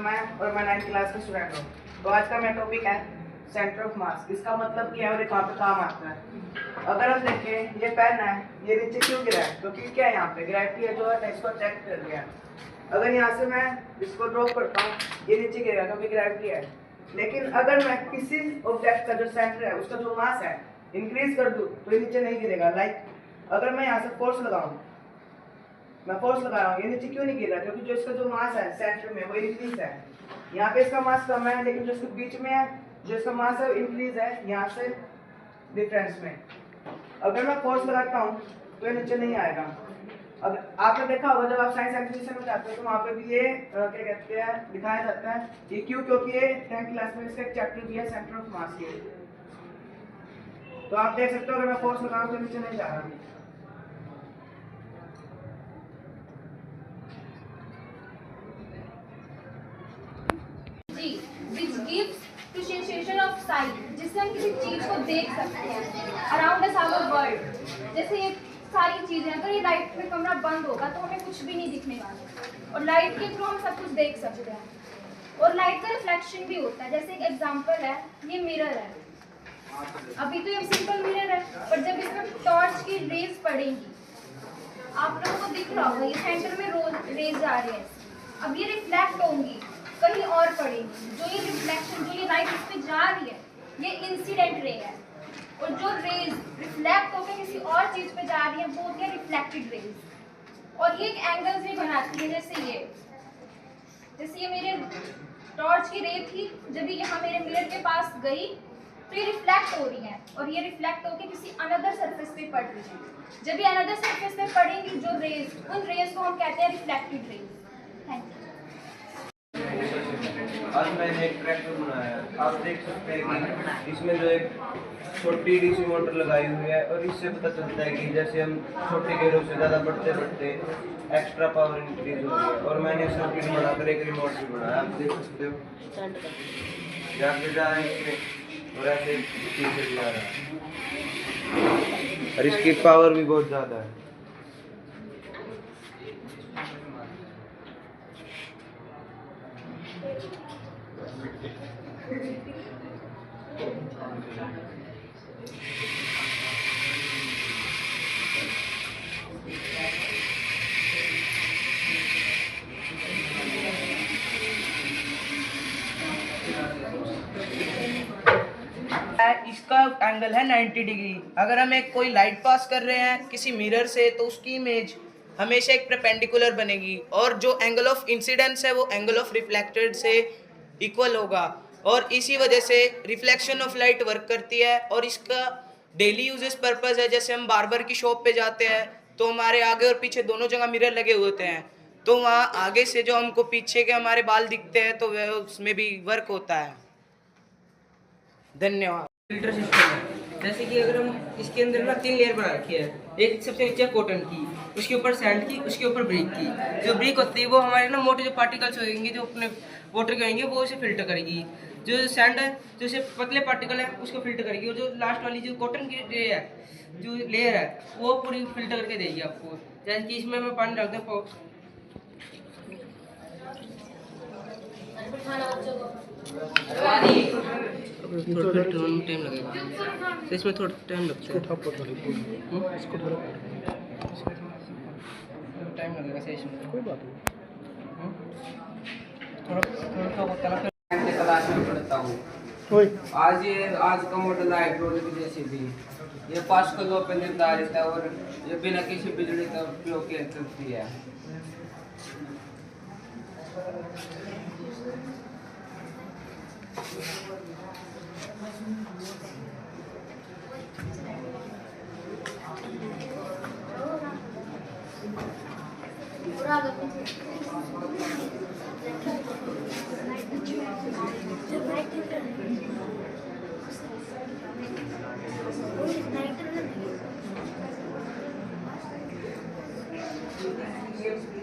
मैं और मैं 9th क्लास का स्टूडेंट हूँ। तो आज का मेरा टॉपिक है सेंटर ऑफ मास। इसका मतलब क्या है और कहाँ पे काम आता है। अगर हम देखें, ये पेन है, ये नीचे क्यों गिरा है? क्योंकि क्या है, यहाँ पे ग्रेविटी है जो है इसको अट्रैक्ट कर गया। अगर यहाँ से मैं इसको ड्रॉप करता हूँ, ये नीचे गिरेगा क्योंकि ग्रेविटी है। लेकिन अगर मैं किसी ऑब्जेक्ट का जो सेंटर है, उसका जो मास है, इंक्रीज कर दूँ तो ये नीचे नहीं गिरेगा। लाइक अगर मैं यहाँ से फोर्स लगाऊँ, मैं फोर्स लगा रहा हूँ, ये नीचे क्यों नहीं गिर रहा? क्योंकि जो इसका जो मास है सेंटर में वो इंक्रीज है। यहाँ पे इसका मास कम है, लेकिन जो इसके बीच में है, जो इसका मास है इंक्रीज है यहाँ से डिफरेंस में। अगर मैं फोर्स लगाता हूँ तो ये नीचे नहीं आएगा। अब आपने देखा होगा जब आप साइंस एग्जीबिशन में जाते हो तो वहाँ पे भी ये क्या कहते हैं दिखाया जाता है ये क्यों, क्योंकि ये 10th क्लास में इसका एक चैप्टर भी है सेंटर ऑफ मास के। तो आप देख सकते हो अगर मैं फोर्स लगाऊँ तो नीचे नहीं जा रहा। Which gives to sensation of sight, जिससे हम किसी चीज को देख सकते हैं अराउंड अस आवर वर्ल्ड। जैसे ये सारी चीजें, अगर ये लाइट में कमरा बंद होगा तो हमें कुछ भी नहीं दिखने वाला, और लाइट के थ्रू हम सब कुछ देख सकते हैं। और लाइट का रिफ्लेक्शन भी होता है। जैसे एक एग्जांपल है, ये मिरर है। अभी तो ये सिंपल मिरर है, पर जब इसमें टॉर्च की रेज पड़ेगी, आप लोगों को दिख रहा होगा ये सेंटर में रेज आ रही है। अब ये रिफ्लेक्ट होंगी, कहीं और पड़ेगी। जो ये रिफ्लेक्शन, जो ये लाइट इस पे जा रही है, ये इंसिडेंट रे है। और जो रेज रिफ्लेक्ट होकर किसी और चीज पे जा रही है वो होती है रिफ्लेक्टेड रेज। और ये एक एंगल्स भी बनाती है। जैसे ये मेरे टॉर्च की रे थी, जब ये यहाँ मेरे मिरर के पास गई तो ये रिफ्लेक्ट हो रही है, और ये रिफ्लेक्ट होकर किसी अनदर सरफेस पे पड़ रही है। जब ये अनदर सरफेस पे पड़ेंगी जो रेज, उन रेज को हम कहते हैं रिफ्लेक्टेड रेज। Thank you. आज मैंने एक ट्रैक्टर बनाया है। आप देख सकते हैं कि इसमें जो एक छोटी डीसी मोटर लगाई हुई है, और इससे पता चलता है कि जैसे हम छोटे गेयरों से ज़्यादा बढ़ते बढ़ते एक्स्ट्रा पावर इंक्रीज हो रही है। और मैंने सर्किट बनाकर एक रिमोट भी बनाया, आप देख सकते हो। जाके जा रहे हैं इसमें, और ऐसे पीछे भी आ रहा है, और इसकी पावर भी बहुत ज़्यादा है। इसका एंगल है 90 डिग्री। अगर हम एक कोई लाइट पास कर रहे हैं किसी मिरर से तो उसकी इमेज हमेशा एक परपेंडिकुलर बनेगी, और जो एंगल ऑफ इंसिडेंस है वो एंगल ऑफ रिफ्लेक्टेड से इक्वल होगा। और इसी वजह से रिफ्लेक्शन ऑफ लाइट वर्क करती है। और इसका डेली यूजेस पर्पस है। जैसे हम बार्बर की शॉप पे जाते हैं तो हमारे आगे और पीछे दोनों जगह मिरर लगे हुए होते हैं, तो वहाँ आगे से जो हमको पीछे के हमारे बाल दिखते हैं तो वह उसमें भी वर्क होता है। धन्यवाद। फिल्टर सिस्टम है। जैसे कि अगर हम इसके अंदर ना 3 लेयर बना रखी है। एक सबसे नीचे कॉटन की, उसके ऊपर सैंड की, उसके ऊपर ब्रिक की। जो ब्रिक होती है वो हमारे ना मोटे जो पार्टिकल्स होंगे जो अपने वाटर के होंगे वो उसे फिल्टर करेगी। जो सैंड है, जो से पतले पार्टिकल है उसको फिल्टर करेगी। और जो लास्ट वाली जो कॉटन की जो लेयर है वो पूरी फिल्टर करके देगी आपको। जैसे कि इसमें मैं पानी डालता हूँ, थोड़ा टाइम लगेगा, तो इसमें थोड़ा टाइम लगता है। टाइम लगेगा सही इसमें, कोई बात नहीं। थोड़ा होता है ना। क्लास में पढ़ता हूँ। आज का मॉडल हाइड्रोलिक जेसीबी, ये पास्कल लॉ पे निर्धारित है और ये बिना किसी बिजली का उपयोग के चलती है। Night